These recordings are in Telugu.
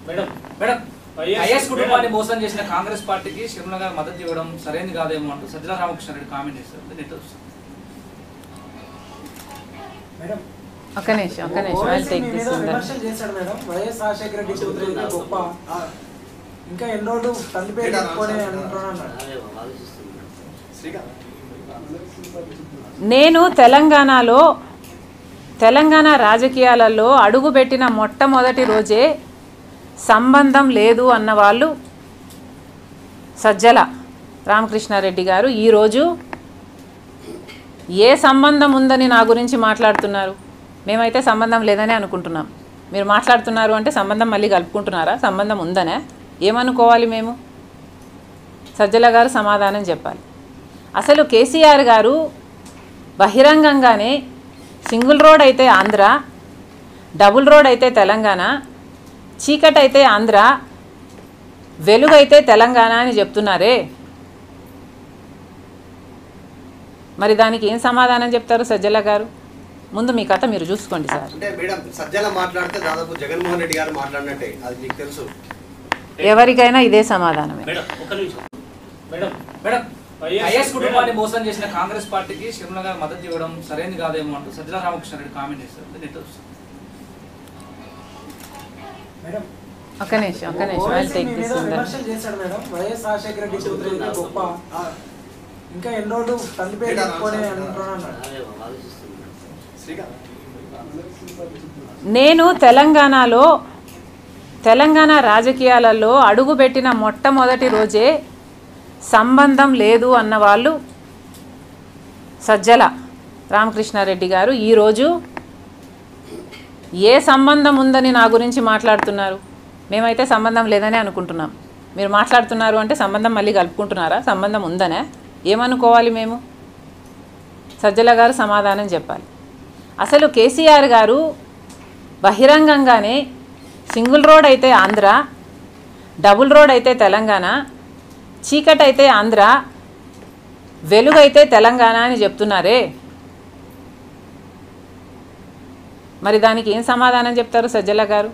మేడం మేడం ఐఎస్ కుటుంబాన్ని మోసం చేసిన కాంగ్రెస్ పార్టీకి షర్మిల గారు మద్దతు ఇవ్వడం సరైనది కాదేమో అంటూ సజ్జల రామకృష్ణారెడ్డి కామెంట్ చేశారు. నెట్ మేడం ఒక్క నిమిషం విమర్శలు చేశాడు మేడం. వైఎస్ రాజశేఖర రెడ్డి కూతురు గొప్ప, ఇంకా ఎన్ని రోజులు తల్లి పేరు చెప్పుకొని అంటున్నాడు. నేను తెలంగాణ రాజకీయాలలో అడుగుపెట్టిన మొట్టమొదటి రోజే సంబంధం లేదు అన్న వాళ్ళు సజ్జల రామకృష్ణారెడ్డి గారు ఈరోజు ఏ సంబంధం ఉందని నా గురించి మాట్లాడుతున్నారు? మేమైతే సంబంధం లేదని అనుకుంటున్నాం. మీరు మాట్లాడుతున్నారు అంటే సంబంధం మళ్ళీ కలుపుకుంటున్నారా? సంబంధం ఉందనే ఏమనుకోవాలి మేము? సజ్జల గారు సమాధానం చెప్పాలి. అసలు కేసీఆర్ గారు బహిరంగంగానే సింగిల్ రోడ్ అయితే ఆంధ్ర, డబుల్ రోడ్ అయితే తెలంగాణ, చీకటి అయితే ఆంధ్ర, వెలుగు అయితే తెలంగాణ అని చెప్తున్నారే. మరి దానికి ఏం సమాధానం చెప్తారు సజ్జల గారు? ముందు మీ కథ మీరు చూసుకోండి సార్. అంటే మేడం సజ్జల మాట్లాడితే దాదాపు జగన్మోహన్ రెడ్డి గారు మాట్లాడినట్టే, అది మీకు తెలుసు. ఎవరికైనా ఇదే సమాధానమే. ఐఎస్ కుటుంబాన్ని మోసం చేసిన కాంగ్రెస్ పార్టీకి షర్మిల గారు మద్దతు ఇవ్వడం సరైనది కాదేమో అంటూ సజ్జల రామకృష్ణారెడ్డి కామెంట్ చేశారు. నెట్ మేడం ఒక్క నిమిషం విమర్శలు చేశాడు మేడం. వైఎస్ రాజశేఖర రెడ్డి కూతురు గొప్ప, ఇంకా ఎన్ని రోజులు తల్లి పేరు చెప్పుకొని అంటున్నాడు. నేను తెలంగాణ రాజకీయాలలో అడుగుపెట్టిన మొట్టమొదటి రోజే సంబంధం లేదు అన్న వాళ్ళు సజ్జల రామకృష్ణారెడ్డి గారు ఈరోజు ఏ సంబంధం ఉందని నా గురించి మాట్లాడుతున్నారు? మేమైతే సంబంధం లేదని అనుకుంటున్నాం. మీరు మాట్లాడుతున్నారు అంటే సంబంధం మళ్ళీ కలుపుకుంటున్నారా? సంబంధం ఉందనే ఏమనుకోవాలి మేము? సజ్జల గారు సమాధానం చెప్పాలి. అసలు కేసీఆర్ గారు బహిరంగంగానే సింగిల్ రోడ్ అయితే ఆంధ్ర, డబుల్ రోడ్ అయితే తెలంగాణ, చీకటి అయితే ఆంధ్ర, వెలుగు అయితే తెలంగాణ అని చెప్తున్నారే. మరి దానికి ఏం సమాధానం చెప్తారు సజ్జల గారు?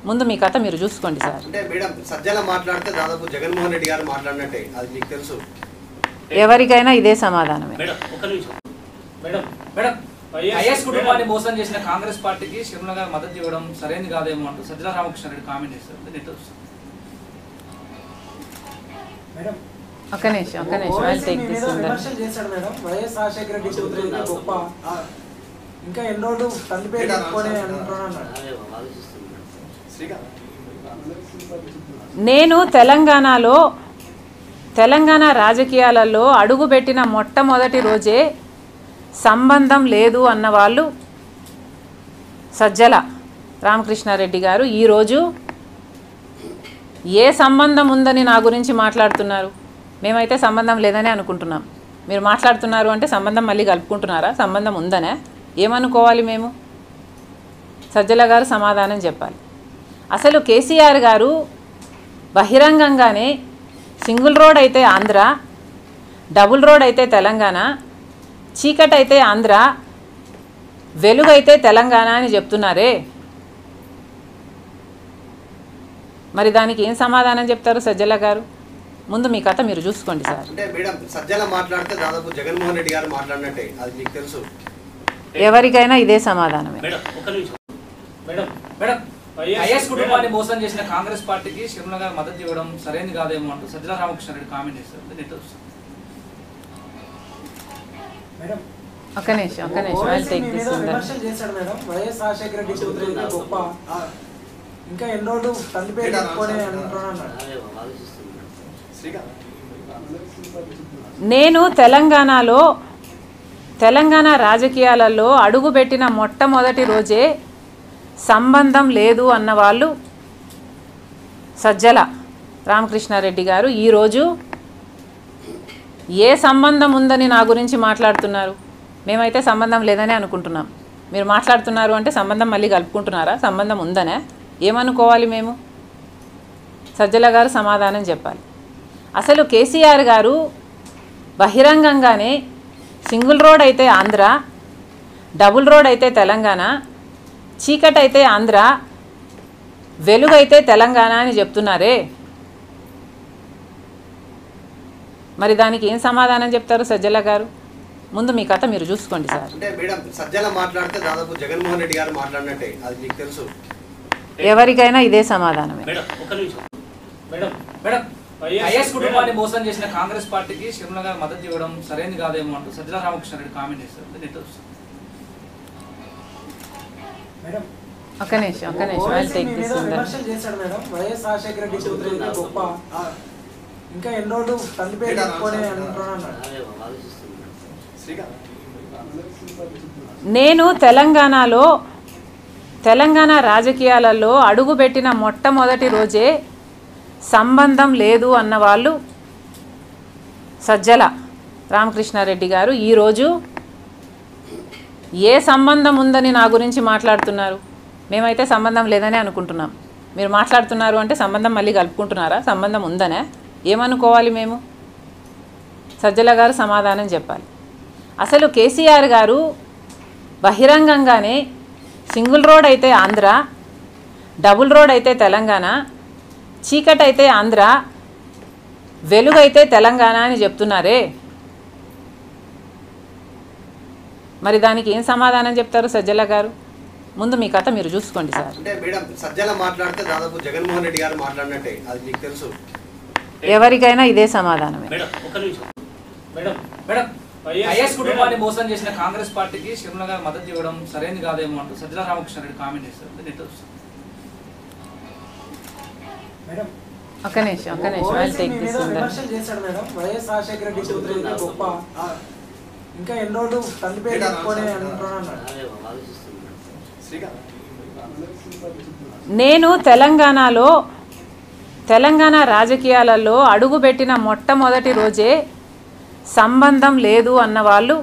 ముందు మీ కథ మీరు చూసుకోండి సార్. అంటే మేడం సజ్జల మాట్లాడితే దాదాపు జగన్మోహన్ రెడ్డి గారు మాట్లాడినట్టే, అది మీకు తెలుసు. ఎవరికైనా ఇదే సమాధానమే. ఐఎస్ కుటుంబాన్ని మోసం చేసిన కాంగ్రెస్ పార్టీకి షర్మిల గారు మద్దతు ఇవ్వడం సరైనది కాదేమో అంటూ సజ్జల రామకృష్ణారెడ్డి కామెంట్ చేశారు. నెట్ మేడం ఒక్క నిమిషం విమర్శలు చేశాడు మేడం. వైఎస్ రాజశేఖర రెడ్డి కూతురు గొప్ప, ఇంకా ఎన్ని రోజులు తల్లి పేరు చెప్పుకొని అంటున్నాడు. నేను తెలంగాణ రాజకీయాలలో అడుగుపెట్టిన మొట్టమొదటి రోజే సంబంధం లేదు అన్న వాళ్ళు సజ్జల రామకృష్ణారెడ్డి గారు ఈరోజు ఏ సంబంధం ఉందని నా గురించి మాట్లాడుతున్నారు? మేమైతే సంబంధం లేదని అనుకుంటున్నాం. మీరు మాట్లాడుతున్నారు అంటే సంబంధం మళ్ళీ కలుపుకుంటున్నారా? సంబంధం ఉందనే ఏమనుకోవాలి మేము? సజ్జల గారు సమాధానం చెప్పాలి. అసలు కేసీఆర్ గారు బహిరంగంగానే సింగిల్ రోడ్ అయితే ఆంధ్ర, డబుల్ రోడ్ అయితే తెలంగాణ, చీకటి అయితే ఆంధ్ర, వెలుగు అయితే తెలంగాణ అని చెప్తున్నారే. మరి దానికి ఏం సమాధానం చెప్తారు సజ్జల గారు? ముందు మీ కథ మీరు చూసుకోండి సార్. అంటే మేడం సజ్జల మాట్లాడితే దాదాపు జగన్మోహన్ రెడ్డి గారు మాట్లాడినట్టే, అది మీకు తెలుసు. ఎవరికైనా ఇదే సమాధానమే. ఐఎస్ కుటుంబాన్ని మోసం చేసిన కాంగ్రెస్ పార్టీకి షర్మిల గారు మద్దతు ఇవ్వడం సరైనది కాదేమో అంటూ సజ్జల రామకృష్ణారెడ్డి కామెంట్ చేశారు. నెట్ మేడం ఒక్క నిమిషం విమర్శలు చేశాడు మేడం. వైఎస్ రాజశేఖర రెడ్డి కూతురు గొప్ప, ఇంకా ఎన్ని రోజులు తల్లి పేరు చెప్పుకొని అంటున్నాడు. నేను తెలంగాణ రాజకీయాలలో అడుగుపెట్టిన మొట్టమొదటి రోజే సంబంధం లేదు అన్న వాళ్ళు సజ్జల రామకృష్ణారెడ్డి గారు ఈరోజు ఏ సంబంధం ఉందని నా గురించి మాట్లాడుతున్నారు? మేమైతే సంబంధం లేదని అనుకుంటున్నాం. మీరు మాట్లాడుతున్నారు అంటే సంబంధం మళ్ళీ కలుపుకుంటున్నారా? సంబంధం ఉందనే ఏమనుకోవాలి మేము? సజ్జల గారు సమాధానం చెప్పాలి. అసలు కేసీఆర్ గారు బహిరంగంగానే సింగిల్ రోడ్ అయితే ఆంధ్ర, డబుల్ రోడ్ అయితే తెలంగాణ, చీకటి అయితే ఆంధ్ర, వెలుగైతే తెలంగాణ అని చెప్తున్నారే, మరి దానికి ఏం సమాధానం చెప్తారు సజ్జల గారు? ముందు మీ కథ మీరు చూసుకోండి సార్. అంటే మేడం సజ్జల మాట్లాడితే దాదాపు జగన్మోహన్ రెడ్డి గారు మాట్లాడినట్టే, అది మీకు తెలుసు. ఎవరికైనా ఇదే సమాధానమే. మేడం ఐఎస్ కుటుంబాన్ని మోసం చేసిన కాంగ్రెస్ పార్టీకి షర్మిల గారు మద్దతు ఇవ్వడం సరైనది కాదేమో అంటూ సజ్జల రామకృష్ణారెడ్డి కామెంట్ చేశారు. మేడం ఒక్క నిమిషం I'll take మీ this మీద in the- విమర్శలు చేశాడు మేడం. వైఎస్ రాజశేఖర రెడ్డి కూతురు గొప్ప, ఇంకా ఎన్ని రోజులు తల్లి పేరు చెప్పుకొని అంటున్నాడు. నేను తెలంగాణ రాజకీయాలలో అడుగుపెట్టిన మొట్టమొదటి రోజే సంబంధం లేదు అన్న వాళ్ళు సజ్జల రామకృష్ణారెడ్డి గారు ఈరోజు ఏ సంబంధం ఉందని నా గురించి మాట్లాడుతున్నారు? మేమైతే సంబంధం లేదని అనుకుంటున్నాం. మీరు మాట్లాడుతున్నారు అంటే సంబంధం మళ్ళీ కలుపుకుంటున్నారా? సంబంధం ఉందనే ఏమనుకోవాలి మేము? సజ్జల గారు సమాధానం చెప్పాలి. అసలు కేసీఆర్ గారు బహిరంగంగానే సింగిల్ రోడ్ అయితే ఆంధ్ర, డబుల్ రోడ్ అయితే తెలంగాణ, చీకటి అయితే ఆంధ్ర, వెలుగైతే తెలంగాణ అని చెప్తున్నారే, మరి దానికి ఏం సమాధానం చెప్తారు సజ్జల గారు? ముందు మీ కథ మీరు చూసుకోండి సార్. అంటే మేడం సజ్జల మాట్లాడితే దాదాపు జగన్మోహన్ రెడ్డి గారు మాట్లాడినట్టే, అది మీకు తెలుసు. ఎవరికైనా ఇదే సమాధానమే. మేడం ఐఎస్ కుటుంబాన్ని మోసం చేసిన కాంగ్రెస్ పార్టీకి షర్మిల గారు మద్దతు ఇవ్వడం సరైనది కాదేమో అంటూ సజ్జల రామకృష్ణారెడ్డి కామెంట్ చేశారు. మేడం ఒక్క నిమిషం I'll take మీ this మీద in the- విమర్శలు చేశాడు మేడం. వైఎస్ రాజశేఖర రెడ్డి కూతురు గొప్ప, ఇంకా ఎన్ని రోజులు తల్లి పేరు చెప్పుకొని అంటున్నాడు. నేను తెలంగాణ రాజకీయాలలో అడుగుపెట్టిన మొట్టమొదటి రోజే సంబంధం లేదు అన్న వాళ్ళు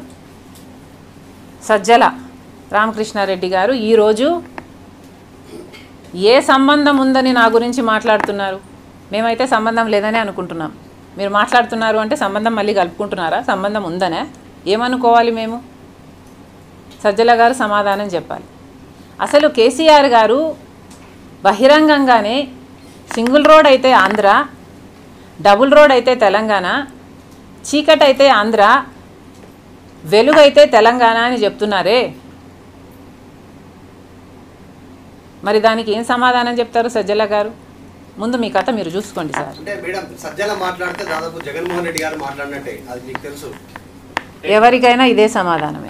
సజ్జల రామకృష్ణారెడ్డి గారు ఈరోజు ఏ సంబంధం ఉందని నా గురించి మాట్లాడుతున్నారు? మేమైతే సంబంధం లేదని అనుకుంటున్నాం. మీరు మాట్లాడుతున్నారు అంటే సంబంధం మళ్ళీ కలుపుకుంటున్నారా? సంబంధం ఉందనే ఏమనుకోవాలి మేము? సజ్జల గారు సమాధానం చెప్పాలి. అసలు కేసీఆర్ గారు బహిరంగంగానే సింగిల్ రోడ్ అయితే ఆంధ్ర, డబుల్ రోడ్ అయితే తెలంగాణ, చీకటి అయితే ఆంధ్ర, వెలుగైతే తెలంగాణ అని చెప్తున్నారే, మరి దానికి ఏం సమాధానం చెప్తారు సజ్జల గారు? ముందు మీ కథ మీరు చూసుకోండి సార్. అంటే మేడం సజ్జల మాట్లాడితే దాదాపు జగన్మోహన్ రెడ్డి గారు మాట్లాడినట్టే, అది మీకు తెలుసు. ఎవరికైనా ఇదే సమాధానమే.